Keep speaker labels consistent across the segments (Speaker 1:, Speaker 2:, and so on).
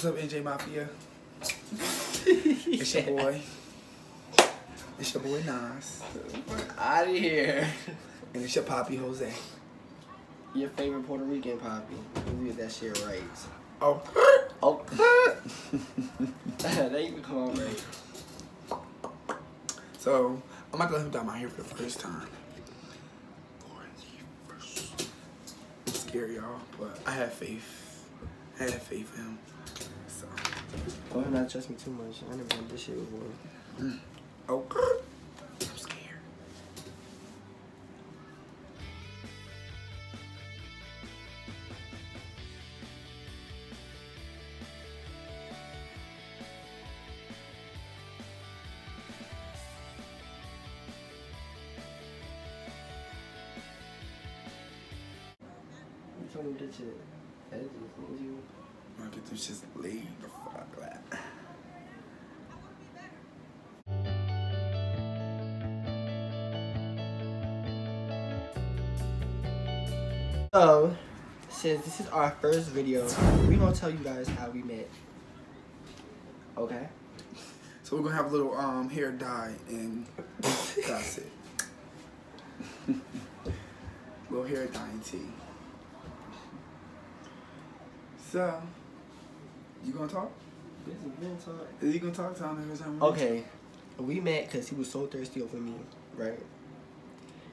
Speaker 1: What's up, NJ Mafia? It's your boy. It's your boy Nas.
Speaker 2: Out of here.
Speaker 1: And it's your Poppy Jose.
Speaker 2: Your favorite Puerto Rican Poppy. You get that shit right.
Speaker 1: Oh.
Speaker 2: Oh. There you come on, right.
Speaker 1: So, I'm about to let him dye my hair for the first time. It's scary, y'all, but I have faith. I have faith in him. So.
Speaker 2: Go ahead and not trust me too much. I never done this shit before.
Speaker 1: Oh. I'm scared.
Speaker 2: You told me to get your edges, didn't you?
Speaker 1: I'm gonna get this shit laid the fuck out.
Speaker 2: So, since this is our first video, we gonna tell you guys how we met. Okay?
Speaker 1: So we're gonna have a little hair dye and that's it. Little hair dye and tea. So, you gonna talk? Is he gonna talk to him?
Speaker 2: Okay, we met because he was so thirsty over me, right?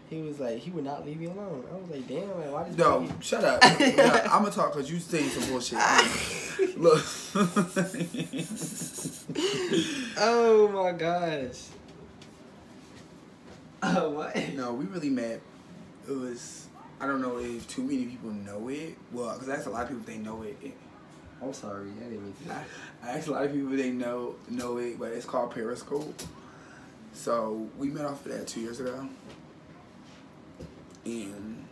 Speaker 2: He was like, he would not leave me alone. I was like, damn, like, why this
Speaker 1: No,
Speaker 2: baby?
Speaker 1: shut up. Yeah, I'm gonna talk because you saying some bullshit. Look.
Speaker 2: Oh my gosh. Oh, what?
Speaker 1: No, we really met. It was, I don't know if too many people know it. Well, because I asked a lot of people if they know it.
Speaker 2: I'm sorry, I didn't mean to.
Speaker 1: I asked a lot of people if they know it, but it's called Periscope. So we met off of that 2 years ago. And,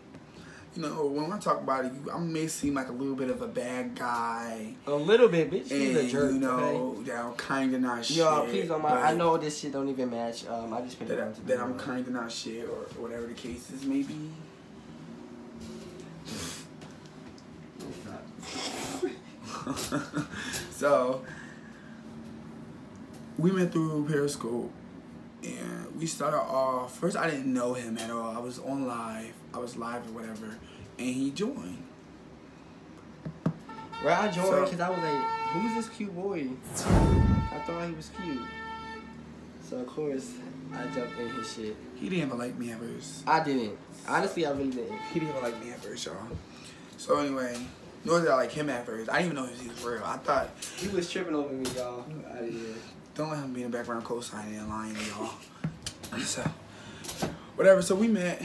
Speaker 1: you know, when I talk about it, I may seem like a little bit of a bad guy.
Speaker 2: A little bit, bitch.
Speaker 1: And,
Speaker 2: He's a jerk,
Speaker 1: you know,
Speaker 2: okay?
Speaker 1: that I'm kind of not shit.
Speaker 2: Yo, please don't mind. I know this shit don't even match. I just picked it up.
Speaker 1: That I'm kind of not shit or whatever the case is, maybe. So, we went through Periscope. And we started off, first I didn't know him at all. I was on live. I was live or whatever. And he joined.
Speaker 2: Right, I joined because I was like, who's this cute boy? I thought he was cute. So, of course, I jumped in his shit.
Speaker 1: He didn't even like me at first.
Speaker 2: I didn't. Honestly, I really didn't.
Speaker 1: He didn't even like me at first, y'all. So anyway, nor did I like him at first. I didn't even know he was real. I thought...
Speaker 2: He was tripping over me, y'all. Out of here.
Speaker 1: Don't let him be in the background co-signing and lying to y'all. So, whatever. So we met.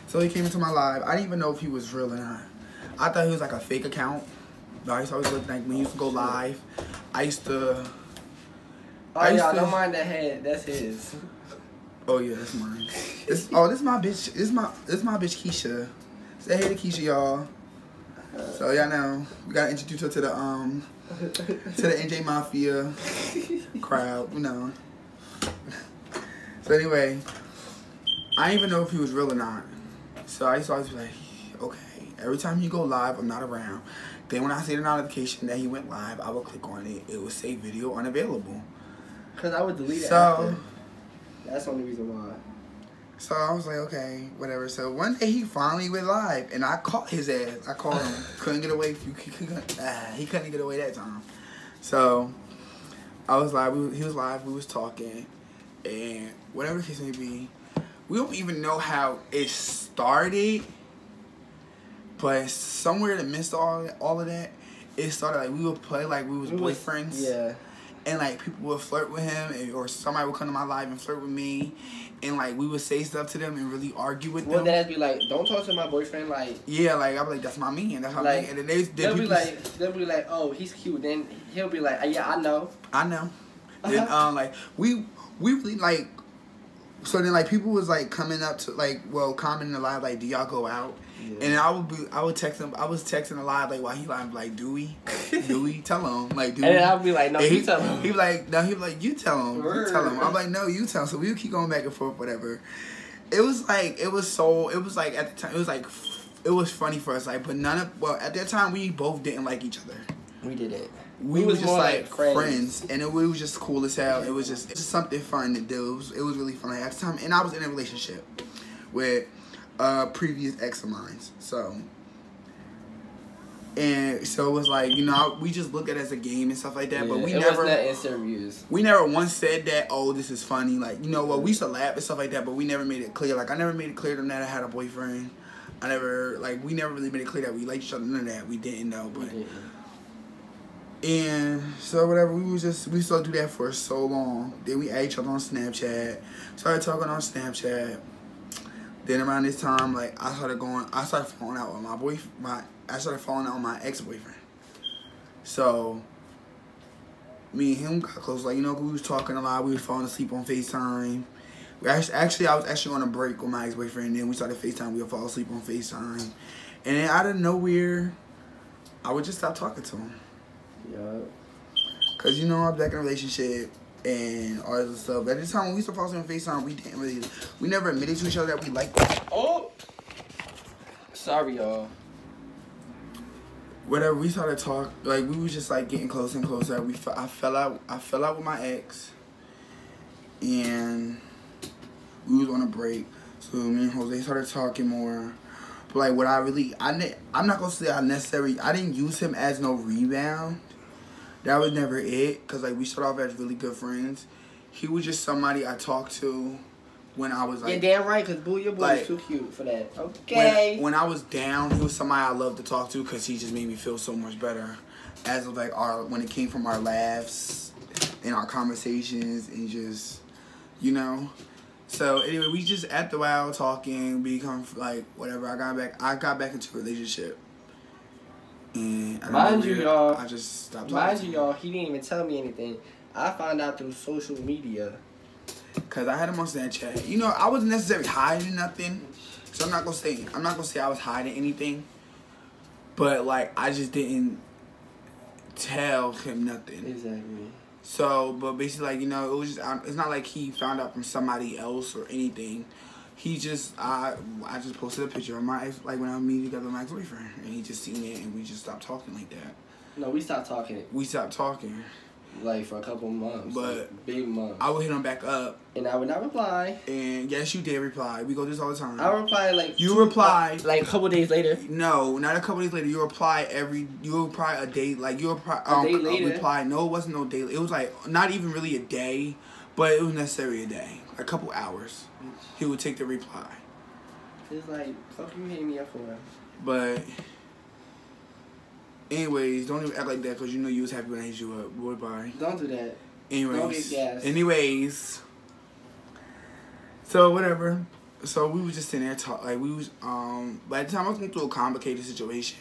Speaker 1: So he came into my live. I didn't even know if he was real or not. I thought he was like a fake account. I used to always look like when he used to go live. I used to.
Speaker 2: Oh yeah, don't mind that head. That's his.
Speaker 1: Oh yeah, that's mine. This is my bitch. This is my bitch Keisha. Say hey to Keisha, y'all. So y'all know we gotta introduce her to the NJ Mafia crowd, you know. So anyway, I didn't even know if he was real or not. So I used to always be like, okay, every time you go live, I'm not around. Then when I see the notification that he went live, I would click on it. It would say video unavailable.
Speaker 2: Cause I would delete it after. That's the only reason why.
Speaker 1: So I was like, okay, whatever. So one day he finally went live, and I caught his ass. I called him. Couldn't get away. He couldn't get away that time. So I was live. He was live. We was talking, and whatever the case may be, we don't even know how it started. But somewhere in the midst of all of that, it started like we would play like we was boyfriends.
Speaker 2: Yeah.
Speaker 1: And like people would flirt with him, or somebody would come to my live and flirt with me, and like we would say stuff to them and really argue with them.
Speaker 2: Well, that'd be like, don't talk to my boyfriend, like.
Speaker 1: Yeah, like I'd be like, that's my man, that's my
Speaker 2: like,
Speaker 1: man. And then they'll
Speaker 2: be like, oh, he's cute. Then he'll be like, yeah, I know.
Speaker 1: Then like we really like. So then like people was like coming up to like, well, commenting the live like, do y'all go out? Yeah. And I would text him. I was texting a live like while he like do we tell him like do we?
Speaker 2: And then I'll be like, no, you tell him.
Speaker 1: He be like, no, he be like, you tell him. You tell him. I'm like, no, you tell him. So we would keep going back and forth, whatever. It was like at the time it was funny for us, like, but at that time we both didn't like each other.
Speaker 2: We did it.
Speaker 1: We was just
Speaker 2: more
Speaker 1: like friends, and it was just cool as hell. It was just something fun to do. It was really fun at the time, and I was in a relationship with a previous ex of mine. So it was like, you know, we just looked at it as a game and stuff like that. Yeah, but we never We never once said that, oh, this is funny. Like, you know what, we used to laugh and stuff like that, but we never made it clear. Like, I never made it clear to them that I had a boyfriend. We never really made it clear that we liked each other. None of that. We didn't know, but. And so whatever, we still do that for so long. Then we add each other on Snapchat. Started talking on Snapchat. Then around this time, like I started falling out with I started falling out with my ex-boyfriend. So me and him got close. Like, you know, we was talking a lot. We was falling asleep on FaceTime. I was actually on a break with my ex-boyfriend. And then we started FaceTime. We would fall asleep on FaceTime. And then out of nowhere, I would just stop talking to him.
Speaker 2: Yeah.
Speaker 1: Cause you know I'm back in a relationship and all this stuff. At the time when we used to fall asleep on FaceTime, we never admitted to each other that we liked that.
Speaker 2: Oh, sorry y'all.
Speaker 1: Whatever, we started talking, like we was just like getting closer and closer. I fell out with my ex, and we was on a break. So me and Jose started talking more. But like what I'm not gonna say I didn't use him as no rebound. That was never it, cause like we started off as really good friends. He was just somebody I talked to when I was like.
Speaker 2: Yeah, damn right, cause Boo, your boy like, is too cute for that. Okay.
Speaker 1: When I was down, he was somebody I loved to talk to, cause he just made me feel so much better. As of like when it came from our laughs and our conversations and just, you know. So anyway, we just after a while talking, become like whatever. I got back into a relationship. And
Speaker 2: mind you, y'all,
Speaker 1: I just stopped talking.
Speaker 2: Mind you, y'all, he didn't even tell me anything. I found out through social media.
Speaker 1: Cause I had him on Snapchat. You know, I wasn't necessarily hiding nothing. So I'm not gonna say I was hiding anything. But like I just didn't tell him nothing.
Speaker 2: Exactly.
Speaker 1: So, but basically, like, you know, it was just, it's not like he found out from somebody else or anything. He just, I just posted a picture of my ex, like when I was meeting together with my ex-boyfriend, and he just seen it, and we just stopped talking like that.
Speaker 2: No, we stopped talking.
Speaker 1: We stopped talking.
Speaker 2: Like for a couple months.
Speaker 1: But
Speaker 2: like, big months.
Speaker 1: I would hit him back up.
Speaker 2: And I would not reply.
Speaker 1: And yes, you did reply. We go through this all the time.
Speaker 2: I reply like.
Speaker 1: You reply
Speaker 2: like a couple days later.
Speaker 1: No, not a couple days later. You reply a day. Like you reply
Speaker 2: a day later.
Speaker 1: Reply. No, it wasn't no day. It was like not even really a day, but it was necessarily a day. A couple hours. He would take the reply.
Speaker 2: It's like, fuck you hitting me up for that.
Speaker 1: But anyways, don't even act like that because you know you was happy when I hit you up. Boy, bye.
Speaker 2: Don't do that.
Speaker 1: Anyways.
Speaker 2: Don't get gas.
Speaker 1: Anyways. So whatever. So we was just sitting there talk like we was by the time I was going through a complicated situation.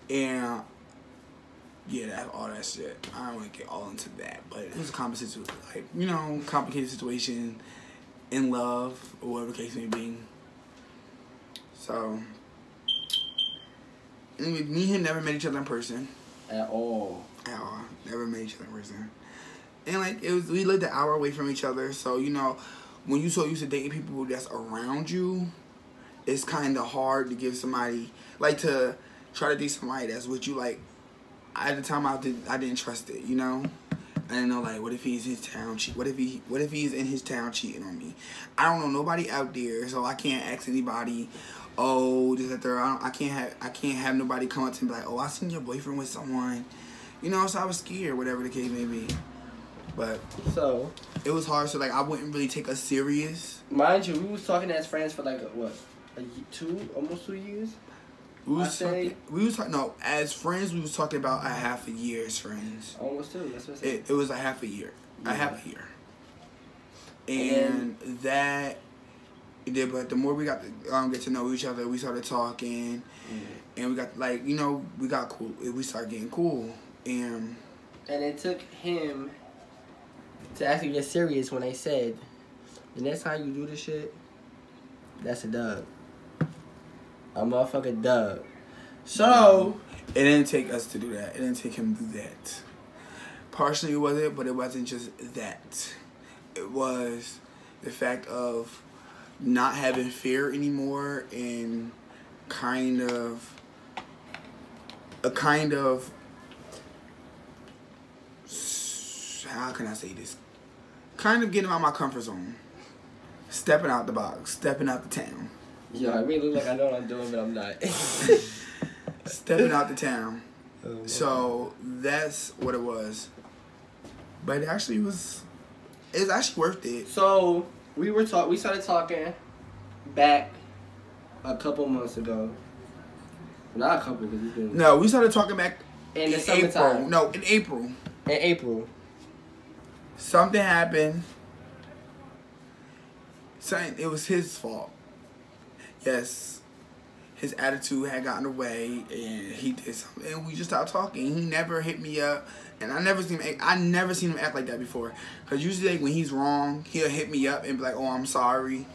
Speaker 1: And yeah, all that shit. I don't want to get all into that, but it was a complicated situation in love or whatever the case may be. So anyway, me and him never met each other in person.
Speaker 2: At all.
Speaker 1: At all. Never met each other in person. And like we lived an hour away from each other, so you know, when you so used to dating people that's around you, it's kind of hard to give somebody like to try to date somebody that's with you. Like at the time, I didn't trust it. You know, I didn't know like what if he's in his town what if he's in his town cheating on me? I don't know nobody out there, so I can't ask anybody. Oh, this that there. I can't have nobody come up to me like, oh, I seen your boyfriend with someone. You know, so I was scared, whatever the case may be. But
Speaker 2: so
Speaker 1: it was hard, so like I wouldn't really take us serious.
Speaker 2: Mind you, we was talking as friends for like almost 2 years.
Speaker 1: As friends we was talking about a half a year as friends.
Speaker 2: Almost 2. That's what I said.
Speaker 1: It was a half a year,
Speaker 2: yeah.
Speaker 1: And that. But the more we got to get to know each other, we started talking, and we got like we got cool. We started getting cool, and
Speaker 2: it took him to actually get serious when I said, the next time you do this shit, that's a dub. A motherfucking dub. So
Speaker 1: it didn't take us to do that. It didn't take him to do that. Partially it wasn't, but it wasn't just that. It was the fact of not having fear anymore and a kind of how can I say this? Kind of getting out of my comfort zone. Stepping out the box. Stepping out the town.
Speaker 2: Yo, I really look like I know what I'm doing, but I'm not.
Speaker 1: Stepping out the town.
Speaker 2: Oh,
Speaker 1: So that's what it was. But it actually was. It's actually worth it.
Speaker 2: So we started talking back a couple months ago. Not a couple, because it's been
Speaker 1: No, we started talking back
Speaker 2: in the
Speaker 1: April.
Speaker 2: summertime.
Speaker 1: No, in April.
Speaker 2: In April.
Speaker 1: Something happened. Something. It was his fault. Yes. His attitude had gotten away, and he did something, and we just stopped talking. He never hit me up, and I never seen him act like that before. Cause usually when he's wrong, he'll hit me up and be like, "Oh, I'm sorry,"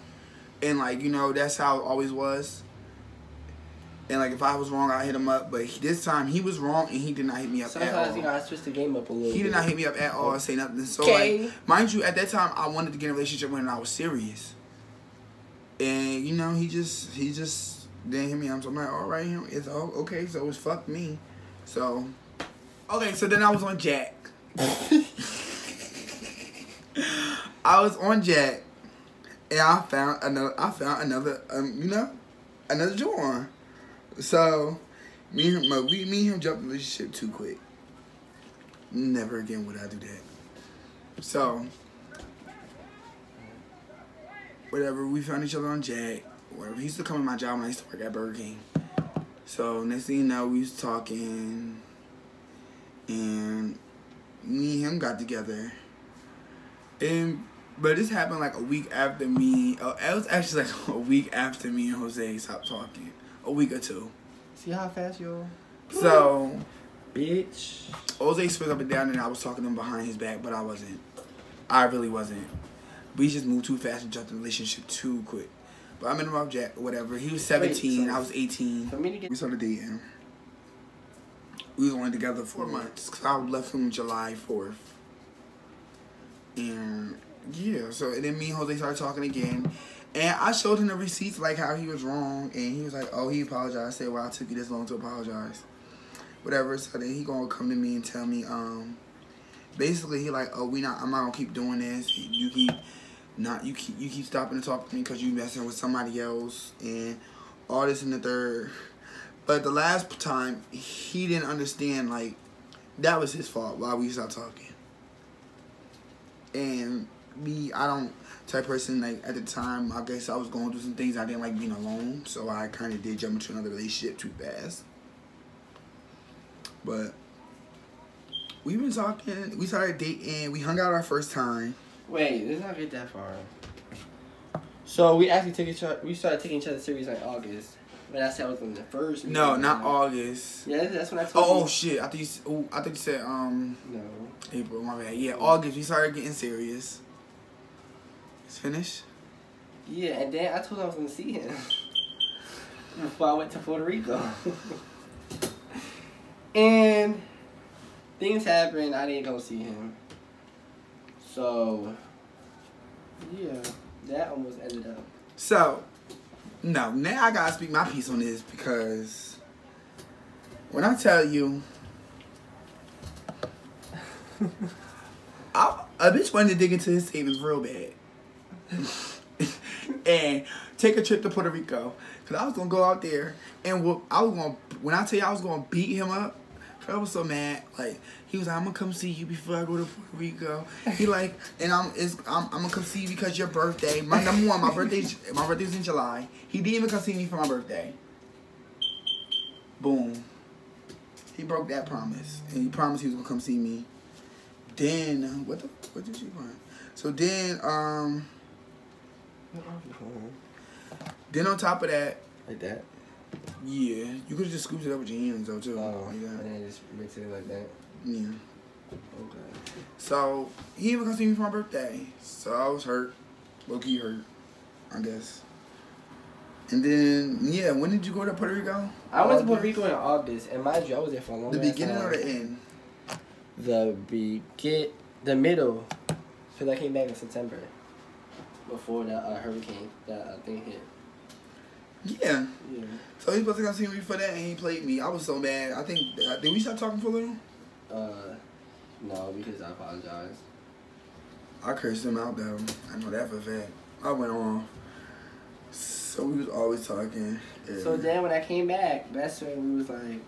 Speaker 1: and like, you know, that's how it always was. And like if I was wrong, I hit him up. But this time he was wrong, and he did not hit me up at all.
Speaker 2: Sometimes you gotta switch the game up a little.
Speaker 1: He did not hit me up at all or say nothing. So
Speaker 2: Okay.
Speaker 1: like, mind you, at that time I wanted to get in a relationship when I was serious. And you know, he just didn't hit me up. So I'm like, all right, it's okay. So it's fuck me. So okay, so then I was on Jack. I was on Jack, and I found another another Jordan. So me and him jumped in the relationship too quick. Never again would I do that. So whatever, we found each other on Jack. Whatever. He used to come to my job when I used to work at Burger King. So next thing you know, we was talking, and me and him got together. But this happened like a week after me. It was actually like a week after me and Jose stopped talking. A week or two.
Speaker 2: See how fast you are?
Speaker 1: So,
Speaker 2: bitch.
Speaker 1: Jose split up and down, and I was talking to him behind his back, but I wasn't. I really wasn't. We just moved too fast and jumped in the relationship too quick. But I met him off Jack, whatever. He was 17,
Speaker 2: Wait, so
Speaker 1: I was 18.
Speaker 2: For me to get
Speaker 1: We started dating. We was only together 4 months, because I left him July 4th. And yeah, so and then me and Jose started talking again. And I showed him the receipts, like how he was wrong. And he was like, oh, he apologized. I said, well, I took you this long to apologize. Whatever. So then he gonna come to me and tell me, basically he like, oh, I'm not gonna keep doing this. You keep stopping to talk to me because you messing with somebody else and all this and the third. But the last time he didn't understand, like, that was his fault why we stopped talking. And me, I don't type person, like, at the time, I guess I was going through some things. I didn't like being alone, so I kind of did jump into another relationship too fast. But we've been talking, we started dating, we hung out our first time.
Speaker 2: Wait, let's not get that far. So we actually started taking each other serious in August. But I said I was in the first.
Speaker 1: No, not August.
Speaker 2: Yeah, that's when I told you.
Speaker 1: Oh shit! I think you said
Speaker 2: No.
Speaker 1: April. My bad. Yeah, August. We started getting serious. It's finished.
Speaker 2: Yeah, and then I told him I was gonna see him before I went to Puerto Rico. And things happened. I didn't go see him. So yeah, that almost ended up.
Speaker 1: So. No, now I gotta speak my piece on this because when I tell you, a bitch wanted to dig into his savings real bad and take a trip to Puerto Rico because I was gonna go out there and when I tell you I was gonna beat him up, I was so mad. Like he was like, I'm gonna come see you before I go to Puerto Rico. He like, and I'm gonna come see you because your birthday. My number one, my birthday's in July. He didn't even come see me for my birthday. Boom. He broke that promise, and he promised he was gonna come see me. Then what did she want? So then then on top of that,
Speaker 2: Like that?
Speaker 1: yeah, you could have just scooped it up with your hands though too.
Speaker 2: Oh,
Speaker 1: Like that.
Speaker 2: and then just mix it like that.
Speaker 1: Yeah.
Speaker 2: Okay.
Speaker 1: So he didn't even come see me for my birthday. So I was hurt. Low-key hurt, I guess. And then yeah, when did you go to Puerto Rico?
Speaker 2: I went to Puerto Rico in August, and mind you, I was there for a long time.
Speaker 1: The beginning or the end?
Speaker 2: The middle, because I came back in September, before that hurricane that thing hit.
Speaker 1: Yeah.
Speaker 2: Yeah.
Speaker 1: So he was supposed to come see me for that, and he played me. I was so mad. I think did we stop talking for a little?
Speaker 2: No, because I apologize.
Speaker 1: I cursed him out though. I know that for a fact. I went on. So we was always talking. Yeah.
Speaker 2: So then when I came back, that's when we was like,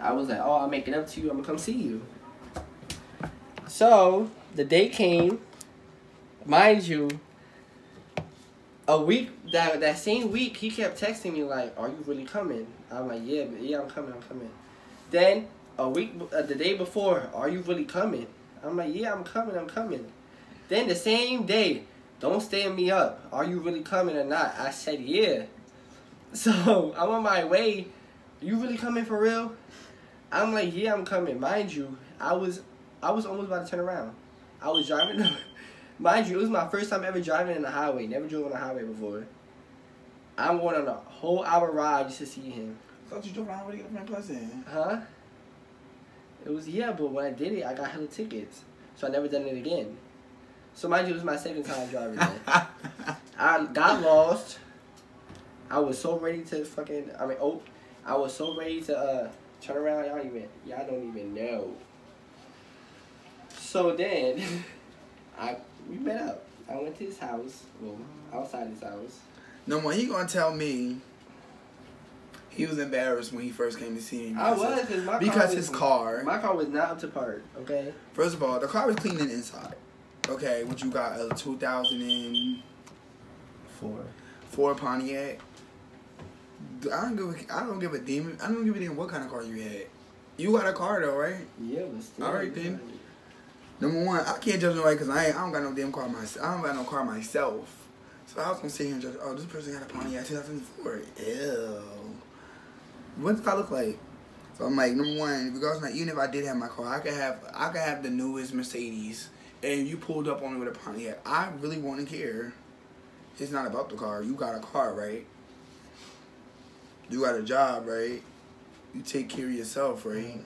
Speaker 2: I was like, oh, I'll make it up to you. I'm gonna come see you. So the day came. Mind you, a week that same week, he kept texting me like, "Are you really coming?" I'm like, "Yeah, I'm coming. I'm coming." Then a week, the day before, "Are you really coming?" I'm like, "Yeah, I'm coming. I'm coming." Then the same day, "Don't stand me up. Are you really coming or not?" I said, "Yeah." So I'm on my way. "You really coming for real?" I'm like, "Yeah, I'm coming." Mind you, I was almost about to turn around. I was driving. Mind you, it was my first time ever driving in the highway. Never drove on the highway before. I'm going on a whole hour ride just to see him.
Speaker 1: I thought you drove around with a person.
Speaker 2: Huh? It was, yeah, but when I did it, I got hella tickets. So I never done it again. So mind you, it was my second time driving there. I got lost. I was so ready to I was so ready to turn around. Y'all don't even know. So then, we met up. I went to his house. Well, outside his house.
Speaker 1: No more. He gonna tell me he was embarrassed when he first came to see me.
Speaker 2: I was,
Speaker 1: because his car.
Speaker 2: My car was not up to par. Okay.
Speaker 1: First of all, the car was clean inside. Okay, what you got? A 2004 Pontiac. I don't give a damn. I don't give a damn what kind of car you had. You got a car though, right?
Speaker 2: Yeah, but still.
Speaker 1: All right then. Number one, I can't judge nobody because I don't got no damn car myself. I don't got no car myself. So I was gonna sit here and judge. Oh, this person got a Pontiac 2004. Ew. What does that look like? So I'm like, number one, because even if I did have my car, I could have the newest Mercedes, and you pulled up on me with a Pontiac. I really wouldn't care. It's not about the car. You got a car, right? You got a job, right? You take care of yourself, right?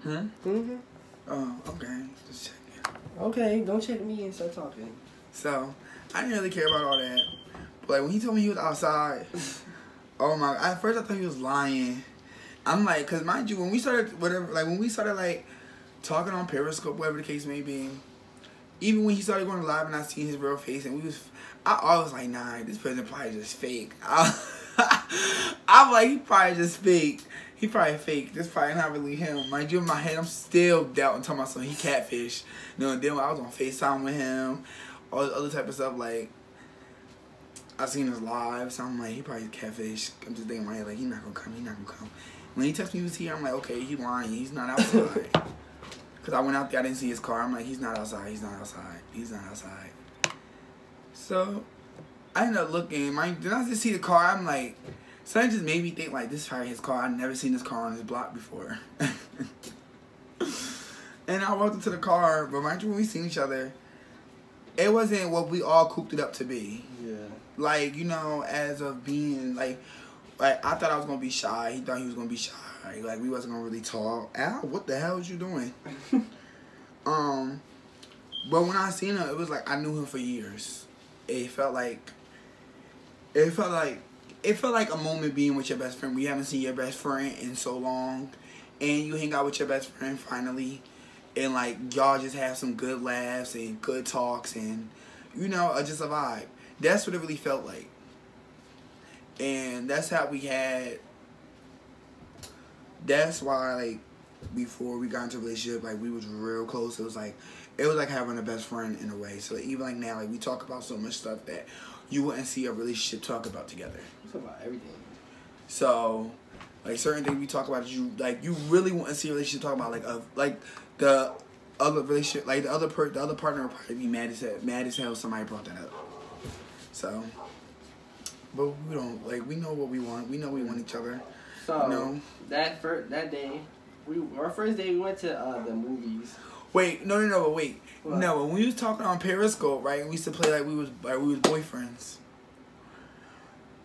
Speaker 2: Mm-hmm.
Speaker 1: Oh, okay. Just checking.
Speaker 2: Okay, don't check me and start talking.
Speaker 1: So, I didn't really care about all that. But like, when he told me he was outside, oh my, at first I thought he was lying. I'm like, cause mind you, when we started talking on Periscope, whatever the case may be, even when he started going live and I seen his real face and I always like, nah, this person probably just fake. I'm like, he probably just fake. He probably fake. This probably not really him. Mind you, in my head, I'm still doubting, talking about something. He catfish. You know, and then I was on FaceTime with him, all this other type of stuff. Like, I seen his live, so I'm like, he probably catfish. I'm just thinking in my head, like, he not gonna come. He not gonna come. When he texted me he was here, I'm like, okay, he lying. He's not outside. Because I went out there, I didn't see his car. I'm like, he's not outside. He's not outside. He's not outside. So, I ended up looking. Then I just see the car. I'm like, so that just made me think, like, this is probably his car. I've never seen this car on his block before. And I walked into the car, but mind you, when we seen each other, it wasn't what we all cooped it up to be.
Speaker 2: Yeah. Like,
Speaker 1: you know, as of being, like I thought I was going to be shy. He thought he was going to be shy. Like, we wasn't going to really talk. Al, what the hell was you doing? But when I seen him, it was like I knew him for years. It felt like a moment being with your best friend. We haven't seen your best friend in so long, and you hang out with your best friend finally, and like y'all just have some good laughs and good talks, and you know, just a vibe. That's what it really felt like, and that's how we had. That's why, like, before we got into a relationship, like, we was real close. It was like having a best friend in a way. So even like now, like, we talk about so much stuff that you wouldn't see a relationship talk about together.
Speaker 2: We talk about everything.
Speaker 1: So, like, certain things we talk about, you really wouldn't see a relationship talk about, like the other relationship, like the other partner would probably be mad as hell if somebody brought that up. So, but we don't, like, we know what we want. We know we want each other.
Speaker 2: So,
Speaker 1: you know?
Speaker 2: that day, our first day we went to the movies.
Speaker 1: Wait, no, wait.
Speaker 2: What?
Speaker 1: No, when we was talking on Periscope, right, we used to play like we was boyfriends.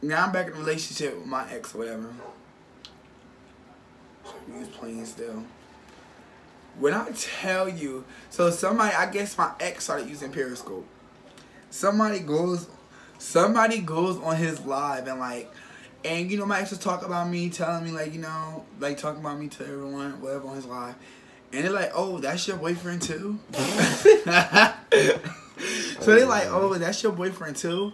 Speaker 1: Now I'm back in a relationship with my ex or whatever. So we was playing still. When I tell you, so somebody, I guess my ex started using Periscope. Somebody goes on his live and you know, my ex was talking about me, telling me, like, you know, like, talking about me to everyone, whatever, on his live. And they're like, oh, that's your boyfriend too? So they're like, oh, that's your boyfriend too?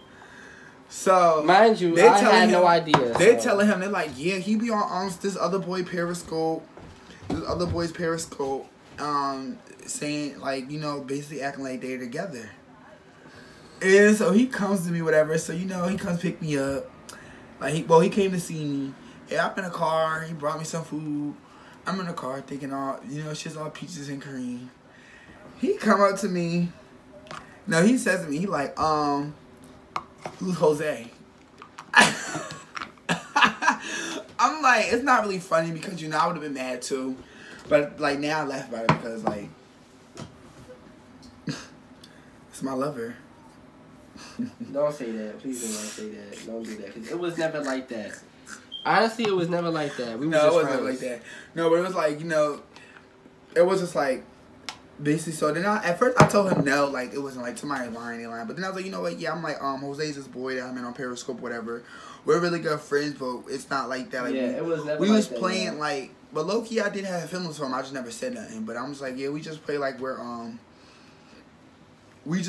Speaker 1: So
Speaker 2: mind you, I had no idea.
Speaker 1: They're telling him, they're like, yeah, he be on this other boy Periscope. This other boy's Periscope. Saying, like, you know, basically acting like they're together. And so he comes to me, whatever. So, you know, he comes pick me up. Like, he came to see me. And I'm in a car. He brought me some food. I'm in the car thinking all, you know, it's just all peaches and cream. He come up to me. No, he says to me, he like, who's Jose? I'm like, it's not really funny because, you know, I would have been mad too. But, like, now I laugh about it because, like, it's my lover.
Speaker 2: Don't say that. Please do not say that. Don't do that. 'Cause it was never like that. Honestly, it was never like that. We were
Speaker 1: No, it
Speaker 2: just
Speaker 1: wasn't
Speaker 2: friends.
Speaker 1: like that. No, but it was like, you know, it was just like, basically, so then at first I told him no, like, it wasn't like somebody lying. But then I was like, you know what, yeah, I'm like, Jose's this boy that I'm in on Periscope, whatever. We're really good friends, but it's not like that. Like,
Speaker 2: yeah, it was never
Speaker 1: we
Speaker 2: like
Speaker 1: was
Speaker 2: that,
Speaker 1: playing,
Speaker 2: man.
Speaker 1: like, but low-key I did have feelings for him. I just never said nothing. But I'm just like, yeah, we just play like we're, we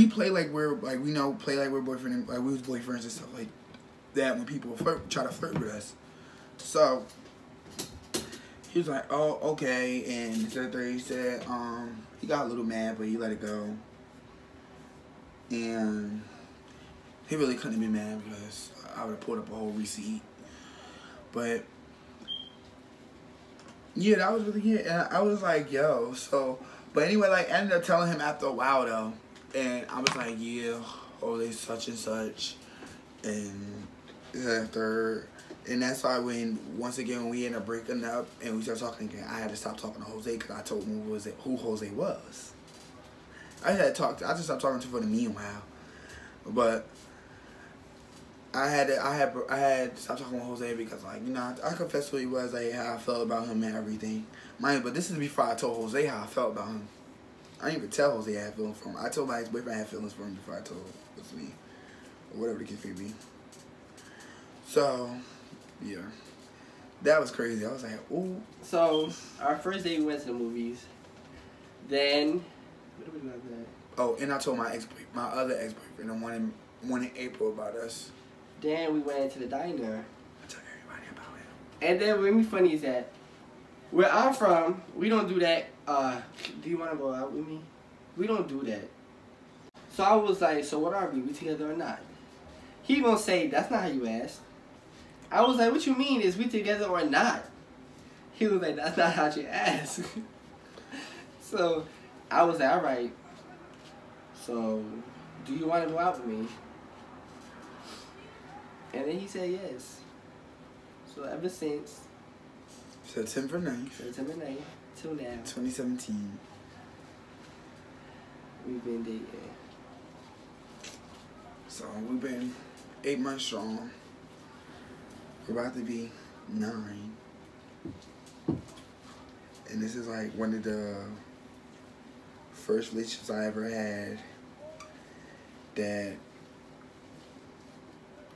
Speaker 1: play like we're, like, we know, play like we're boyfriend and, like, we was boyfriends and stuff like that when people try to flirt with us. So, he was like, oh, okay, and he said, he got a little mad, but he let it go. And he really couldn't have been mad because I would have pulled up a whole receipt. But, yeah, that was really it. And I was like, yo, so, but anyway, like, I ended up telling him after a while, though. And I was like, yeah, they such and such. And after, and that's why when we ended up breaking up and we started talking again, I had to stop talking to Jose because I told him who Jose was. I just stopped talking to him for the meanwhile. But I had stopped talking with Jose because, like, you know, I confessed who he was, like, how I felt about him and everything. But this is before I told Jose how I felt about him. I didn't even tell Jose I had feelings for him. I told my ex-boyfriend I had feelings for him before I told me, or whatever the case may be. So, yeah. That was crazy. I was like, ooh.
Speaker 2: So, our first day we went to the movies. Then, what did we do after that?
Speaker 1: Oh, and I told my other ex-boyfriend, the one in April, about us.
Speaker 2: Then we went into the diner.
Speaker 1: I told everybody about it.
Speaker 2: And then what made me funny is that where I'm from, we don't do that. Do you want to go out with me? We don't do that. So I was like, so what are we? We together or not? He gonna say, that's not how you ask. I was like, what you mean? Is we together or not? He was like, that's not how you ask. So I was like, all right. So do you want to go out with me? And then he said yes. So ever since
Speaker 1: September 9th,
Speaker 2: till now,
Speaker 1: 2017.
Speaker 2: we've been dating.
Speaker 1: So we've been 8 months strong. We're about to be 9. And this is like one of the first relationships I ever had that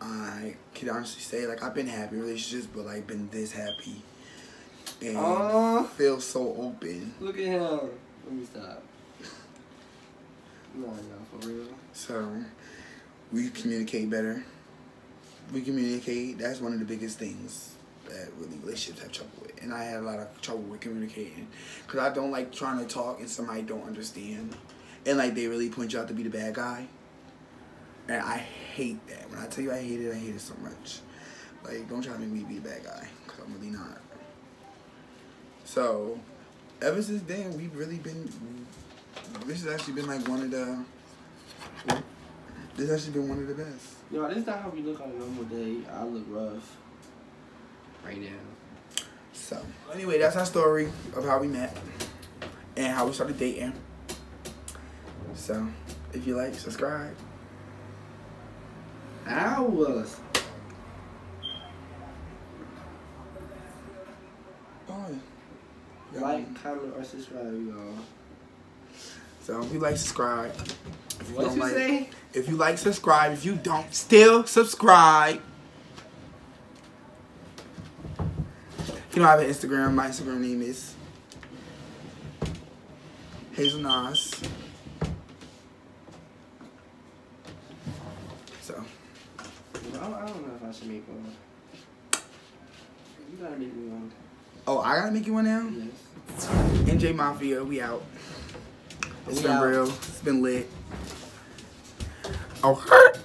Speaker 1: I can honestly say, like, I've been happy in relationships, but, like, been this happy. And feel so open.
Speaker 2: Look at him. Let me stop. No, for real.
Speaker 1: So, we communicate better. That's one of the biggest things that really relationships have trouble with. And I had a lot of trouble with communicating. Because I don't like trying to talk and somebody don't understand. And, like, they really point you out to be the bad guy. And I hate that. When I tell you I hate it so much. Like, don't try to make me be the bad guy. Because I'm really not. So, ever since then, we've really been... This has actually been, like, one of the... This has actually been one of the best.
Speaker 2: Yo, this is not how we look on a normal day. I look rough right now.
Speaker 1: So, anyway, that's our story of how we met and how we started dating. So, if you like, subscribe.
Speaker 2: Hours.
Speaker 1: Oh, yeah.
Speaker 2: Like, comment, or subscribe, y'all.
Speaker 1: So, if you like, subscribe. If you
Speaker 2: What
Speaker 1: don't
Speaker 2: you
Speaker 1: like,
Speaker 2: say?
Speaker 1: If you like, subscribe. If you don't, still subscribe. If you don't have an Instagram, my Instagram name is Hazel Nas. So.
Speaker 2: I don't know if I should make one. You gotta make me one.
Speaker 1: Oh, I gotta make you one now?
Speaker 2: Yes.
Speaker 1: NJ Mafia, we out. It's been real. It's been lit. Oh, hurt.